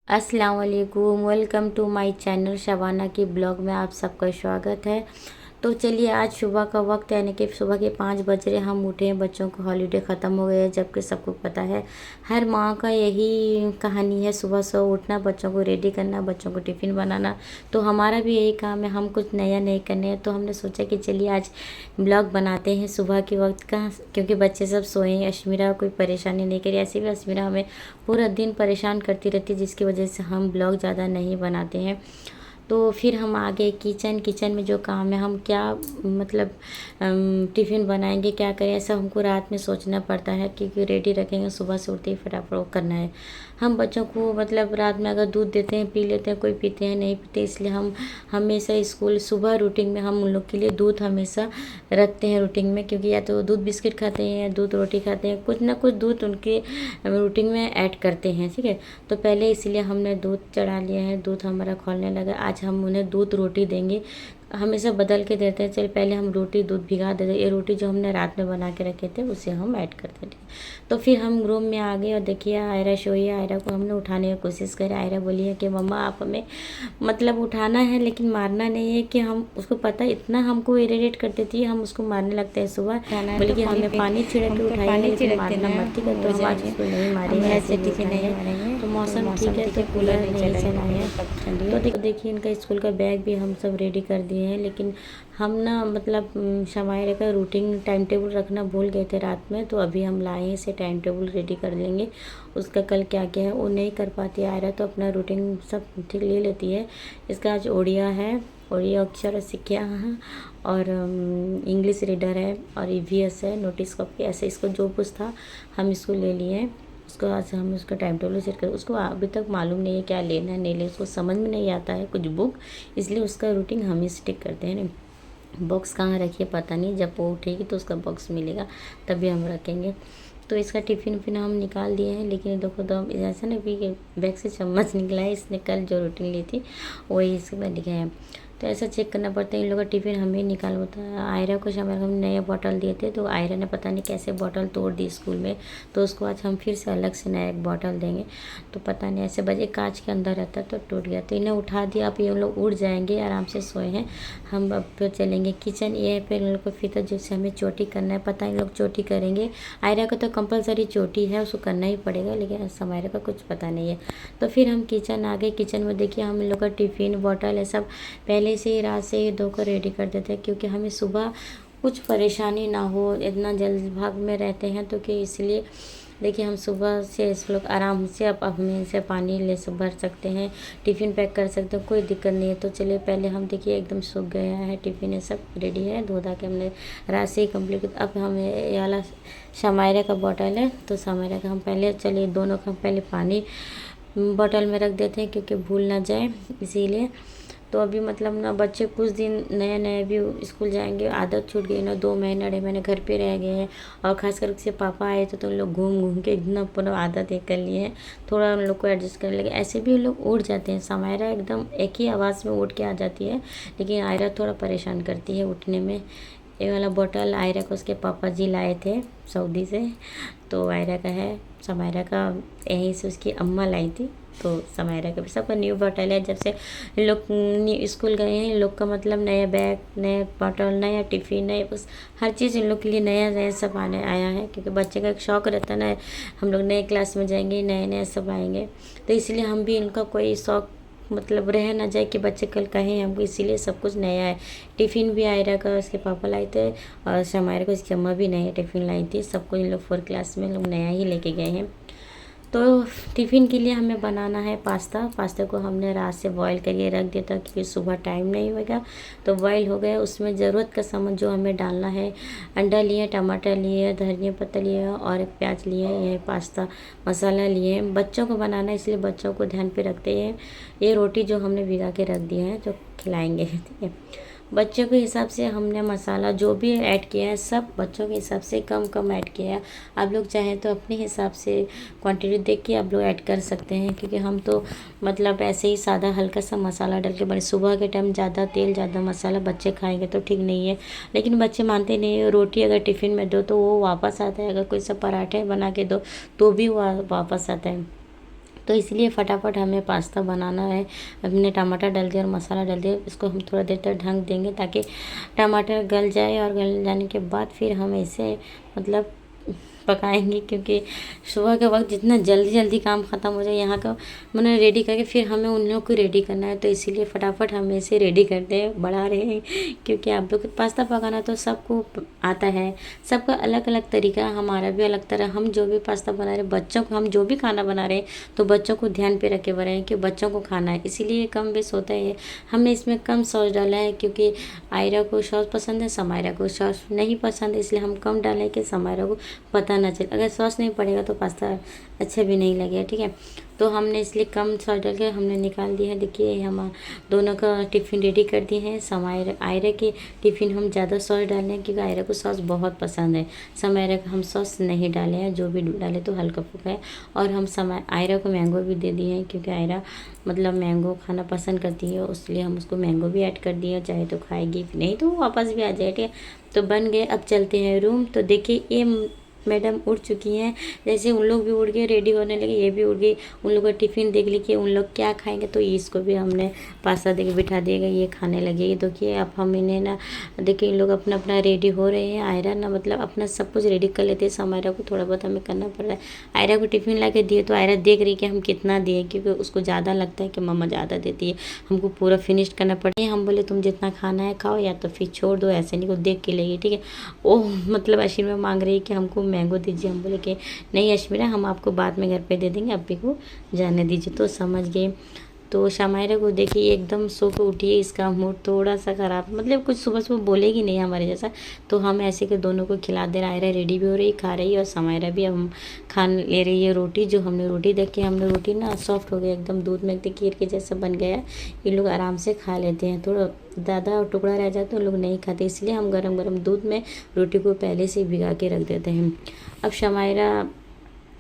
अस्सलाम वालेकुम। Welcome to my channel Shabana की ब्लॉग में आप सबका स्वागत है। तो चलिए, आज सुबह का वक्त यानी कि सुबह के 5 बज रहे हम उठे हैं। बच्चों को हॉलीडे ख़त्म हो गए हैं, जबकि सबको पता है हर माँ का यही कहानी है, सुबह सुबह उठना, बच्चों को रेडी करना, बच्चों को टिफ़िन बनाना। तो हमारा भी यही काम है, हम कुछ नया नहीं करने हैं। तो हमने सोचा कि चलिए आज ब्लॉग बनाते हैं सुबह के वक्त का, क्योंकि बच्चे सब सोए हैं। अश्मीरा कोई परेशानी नहीं करी, ऐसे भी अश्मीरा हमें पूरा दिन परेशान करती रहती है, जिसकी वजह से हम ब्लॉग ज़्यादा नहीं बनाते हैं। तो फिर हम आ गए किचन में जो काम है, हम क्या मतलब टिफ़िन बनाएंगे, क्या करें, ऐसा हमको रात में सोचना पड़ता है, क्योंकि रेडी रखेंगे, सुबह से उठते ही फटाफट वो करना है। हम बच्चों को मतलब रात में अगर दूध देते हैं पी लेते हैं, कोई पीते हैं नहीं पीते, इसलिए हम हमेशा स्कूल सुबह रूटीन में हम उन लोग के लिए दूध हमेशा रखते हैं रूटीन में, क्योंकि या तो दूध बिस्किट खाते हैं या दूध रोटी खाते हैं, कुछ ना कुछ दूध उनके रूटीन में ऐड करते हैं। ठीक है, तो पहले इसलिए हमने दूध चढ़ा लिया है, दूध हमारा खौलने लगा। आज हम उन्हें दूध रोटी देंगे, हमेशा बदल के देते हैं। चलिए पहले हम रोटी दूध भिगा देते, ये रोटी जो हमने रात में बना के रखे थे उसे हम ऐड करते थे। तो फिर हम रूम में आ गए और देखिए आयरा सोई है। आयरा को हमने उठाने की कोशिश करी। आयरा बोली है कि मम्मा आप हमें मतलब उठाना है लेकिन मारना नहीं है, कि हम उसको पता इतना हमको इरिटेट कर देती है, हम उसको मारने लगते हैं सुबह। बोले कि हमें पानी छिड़क के उठाएंगे लेकिन मारना मत कर, तो हम आज उसको नहीं मारेंगे, ऐसे ठीक नहीं। तो मौसम ठीक है तो कूलर नहीं चलाए हैं। तो देखिए इनका स्कूल का बैग भी हम सब रेडी कर दिए हैं, लेकिन हम ना मतलब शमायरा का रूटीन टाइम टेबल रखना भूल गए थे रात में, तो अभी हम लाए हैं इसे टाइम टेबल रेडी कर लेंगे। उसका कल क्या क्या है वो नहीं कर पाती आयरा, तो अपना रूटीन सब ठीक ले लेती है। इसका आज ओडिया है, ओडिया अक्षर सीखा है, और इंग्लिश रीडर है, और ईवीएस है, नोटिस कॉपी, ऐसे इसको जो कुछ था हम इसको ले लिए हैं। उसको आज हम उसका टाइम टेबल सेट कर, उसको अभी तक मालूम नहीं है क्या लेना है नहीं लेना, उसको समझ में नहीं आता है कुछ बुक, इसलिए उसका रूटीन हम ही स्टिक करते हैं। बॉक्स कहाँ रखिए पता नहीं, जब वो उठेगी तो उसका बॉक्स मिलेगा तभी हम रखेंगे। तो इसका टिफ़िन फिर हम निकाल दिए हैं, लेकिन देखो तो ऐसा ना कि बैग से चम्मच निकला है, इसने कल जो रूटीन ली थी वही इसमें लिखा है। तो ऐसा चेक करना पड़ता है, इन लोगों का टिफ़िन हमें निकाल होता है। आयरा को शाम हम नया बॉटल दिए थे, तो आयरा ने पता नहीं कैसे बॉटल तोड़ दी स्कूल में, तो उसको आज हम फिर से अलग से नया एक बॉटल देंगे। तो पता नहीं ऐसे बजे कांच के अंदर रहता तो टूट गया, तो इन्हें उठा दिया। अब ये लोग उड़ जाएंगे, आराम से सोए हैं। हम अब फिर चलेंगे किचन, ये है फिर इन लोग को फिर जैसे हमें चोटी करना है, पता है इन लोग चोटी करेंगे। आयरा का तो कंपलसरी चोटी है, उसको करना ही पड़ेगा, लेकिन समायरा का कुछ पता नहीं है। तो फिर हम किचन आ गए। किचन में देखिए हम इन लोग का टिफ़िन बॉटल ये सब पहले से ही रात से ही धोकर रेडी कर देते हैं, क्योंकि हमें सुबह कुछ परेशानी ना हो, इतना जल्द भाग में रहते हैं तो कि इसलिए देखिए हम सुबह से इस लोग आराम से अब हमें से पानी ले सब भर सकते हैं, टिफ़िन पैक कर सकते हैं, कोई दिक्कत नहीं है। तो चलिए पहले हम देखिए एकदम सूख गया है टिफ़िन, ये सब रेडी है, धो धा के हमने रात से ही कंप्लीट। अब हमें ये वाला शमायरा का बॉटल है, तो शमायरा का हम पहले चलिए दोनों का पहले पानी बॉटल में रख देते हैं, क्योंकि भूल ना जाए इसीलिए। तो अभी मतलब ना बच्चे कुछ दिन नए नए भी स्कूल जाएंगे, आदत छूट गई ना, 2 महीने 2.5 महीने घर पे रह गए हैं, और खास करके से पापा आए तो उन लोग घूम घूम के इतना पूरा आदत एक कर लिए हैं, थोड़ा उन लोग को एडजस्ट करने लगे। ऐसे भी उन लोग उठ जाते हैं, समायरा एकदम एक ही आवाज़ में उठ के आ जाती है, लेकिन आयरा थोड़ा परेशान करती है उठने में। ये वाला बॉटल आयरा को उसके पापा जी लाए थे सऊदी से, तो आयरा का है, समायरा का यहीं से उसकी अम्मा लाई थी, तो समायरा का भी सबका न्यू बॉटल है। जब से इन लोग स्कूल गए हैं, इन लोग का मतलब नया बैग, नया बॉटल, नया टिफ़िन, नया बस हर चीज़ इन लोग के लिए नया नया सब आने आया है, क्योंकि बच्चे का एक शौक़ रहता है ना, हम लोग नए क्लास में जाएंगे नए नए सब आएंगे, तो इसलिए हम भी इनका कोई शौक़ मतलब रह ना जाए कि बच्चे कल कहें हमको, इसीलिए सब कुछ नया है। टिफ़िन भी आयरा का उसके पापा लाए थे, और समायरा को उसकी अम्मा भी नया टिफ़िन लाई थी, सबको इन लोग 4 क्लास में लोग नया ही लेके गए हैं। तो टिफ़िन के लिए हमें बनाना है पास्ता को हमने रात से बॉईल करके रख दिया था, क्योंकि सुबह टाइम नहीं होगा, तो बॉईल हो गया। उसमें ज़रूरत का सामान जो हमें डालना है, अंडा लिए, टमाटर लिए, धनिया पत्ता लिए, और एक प्याज लिए, ये पास्ता मसाला लिए। बच्चों को बनाना है इसलिए बच्चों को ध्यान पे रखते हैं। ये रोटी जो हमने भिगा के रख दिया है जो खिलाएंगे, ठीक है। बच्चों के हिसाब से हमने मसाला जो भी ऐड किया है सब बच्चों के हिसाब से कम कम ऐड किया है। आप लोग चाहें तो अपने हिसाब से क्वांटिटी देख के आप लोग ऐड कर सकते हैं, क्योंकि हम तो मतलब ऐसे ही सादा हल्का सा मसाला डाल के बने। सुबह के टाइम ज़्यादा तेल ज़्यादा मसाला बच्चे खाएंगे तो ठीक नहीं है, लेकिन बच्चे मानते नहीं है। रोटी अगर टिफ़िन में दो तो वो वापस आता है, अगर कोई सा पराठे बना के दो तो भी वो वापस आता है। तो इसलिए फटाफट हमें पास्ता बनाना है। हमने टमाटर डाल दिया और मसाला डाल दिया, इसको हम थोड़ा देर तक ढक देंगे ताकि टमाटर गल जाए, और गल जाने के बाद फिर हम इसे मतलब पकाएंगे, क्योंकि सुबह के वक्त जितना जल्दी जल्दी काम ख़त्म हो जाए यहाँ का मैंने रेडी करके फिर हमें उन लोगों को रेडी करना है। तो इसीलिए फटाफट हम इसे रेडी करते हैं, बढ़ा रहे हैं, क्योंकि आप लोग पास्ता पकाना तो सबको आता है, सबका अलग अलग तरीका, हमारा भी अलग तरह। हम जो भी पास्ता बना रहे हैं बच्चों को, हम जो भी खाना बना रहे हैं तो बच्चों को ध्यान पे रखे बना रहे हैं कि बच्चों को खाना है, इसीलिए कम बेस होता है। हमने इसमें कम सॉस डाला है क्योंकि आयरा को सॉस पसंद है, समायरा को सॉस नहीं पसंद है, इसलिए हम कम डालें कि समायरा को पता ना चले। अगर सॉस नहीं पड़ेगा तो पास्ता अच्छा भी नहीं लगेगा, ठीक है। तो हमने इसलिए कम सॉस डाल के हमने निकाल दिया है। देखिए हम दोनों का टिफ़िन रेडी कर दिए हैं। समायरा आयरा के टिफ़िन हम ज़्यादा सॉस डालें हैं क्योंकि आयरा को सॉस बहुत पसंद है। समायरा का हम सॉस नहीं डाले हैं, जो भी डाले तो हल्का फुल्का है। और हम आयरा को मैंगो भी दे दिए हैं क्योंकि आयरा मतलब मैंगो खाना पसंद करती है, इसलिए हम उसको मैंगो भी ऐड कर दिए, चाहे तो खाएगी, नहीं तो वापस भी आ जाए, ठीक है। तो बन गए। अब चलते हैं रूम। तो देखिए ये मैडम उठ चुकी हैं, जैसे उन लोग भी उठ गए, रेडी होने लगे, ये भी उठ गई। उन लोग का टिफ़िन देख लीजिए, उन लोग क्या खाएंगे, तो इसको भी हमने पास्ता दे के बिठा दिएगा, ये खाने लगे। ये देखिए अब हम इन्हें ना देखिए इन लोग अपना अपना रेडी हो रहे हैं। आयरा ना मतलब अपना सब कुछ रेडी कर लेते हैं, समायरा को थोड़ा बहुत हमें करना पड़ रहा है। आयरा को टिफ़िन ला के दिए तो आयरा देख रही कि हम कितना दिए, क्योंकि उसको ज़्यादा लगता है कि मम्मा ज़्यादा देती है, हमको पूरा फिनिश करना पड़े। हम बोले तुम जितना खाना है खाओ या तो फिर छोड़ दो, ऐसे नहीं को देख के लेगी, ठीक है। ओह मतलब अश्विन में मांग रही है कि हमको मैंगो दीजिए, हम बोले कि नहीं अश्विना, हम आपको बाद में घर पे दे देंगे, अभी को जाने दीजिए। तो समझ गए। तो समायरा को देखिए एकदम सो के उठी है, इसका मूड थोड़ा सा ख़राब, मतलब कुछ सुबह सुबह बोलेगी नहीं हमारे जैसा। तो हम ऐसे के दोनों को खिला दे रहा है, रेडी भी हो रही, खा रही है, और समायरा भी हम खान ले रही है रोटी। जो हमने रोटी देखी, हमने रोटी ना सॉफ्ट हो गया एकदम, दूध में एकदम खीर के जैसा बन गया। ये लोग आराम से खा लेते हैं, थोड़ा ज़्यादा टुकड़ा रह जाए तो लोग नहीं खाते, इसलिए हम गरम गरम दूध में रोटी को पहले से भिगा के रख देते हैं। अब समायरा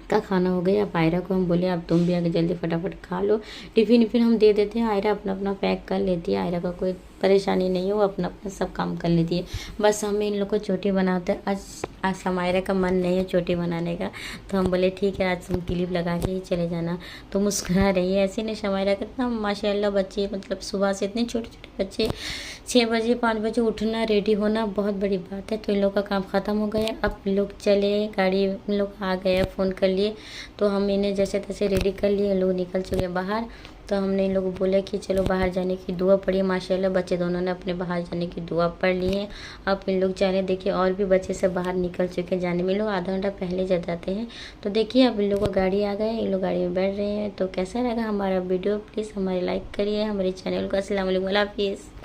का खाना हो गया। अब आयरा को हम बोले अब तुम भी आगे जल्दी फटाफट खा लो। टिफ़िन विफ़िन हम दे देते हैं, आयरा अपना अपना पैक कर लेती है, आयरा का कोई परेशानी नहीं है, वो अपना अपना सब काम कर लेती है। बस हम इन लोग को चोटी बनाते हैं। आज समायरा का मन नहीं है चोटी बनाने का, तो हम बोले ठीक है आज तुम क्लिप लगा के ही चले जाना। तो मुस्कुरा रही है, ऐसे नहीं समायरा कितना माशाल्लाह बच्चे, मतलब सुबह से इतने छोटे छोटे बच्चे 6 बजे 5 बजे उठना, रेडी होना बहुत बड़ी बात है। तो इन लोग का काम ख़त्म हो गया। अब लोग चले, गाड़ी इन लोग आ गए, फ़ोन कर लिए, तो हम इन्हें जैसे तैसे रेडी कर लिए, लोग निकल चुके बाहर। तो हमने इन लोगों को बोला कि चलो बाहर जाने की दुआ पढ़ी, माशाल्लाह बच्चे दोनों ने अपने बाहर जाने की दुआ पढ़ ली है। अब इन लोग चले, देखिए और भी बच्चे सब बाहर निकल चुके हैं, जाने में लोग आधा घंटा पहले जा जाते हैं। तो देखिए अब इन लोग को गाड़ी आ गए, इन लोग गाड़ी में बैठ रहे हैं। तो कैसा लगा हमारा वीडियो, प्लीज़ हमारे लाइक करिए, हमारे चैनल को। अस्सलाम वालेकुम, अल्लाह हाफिज़।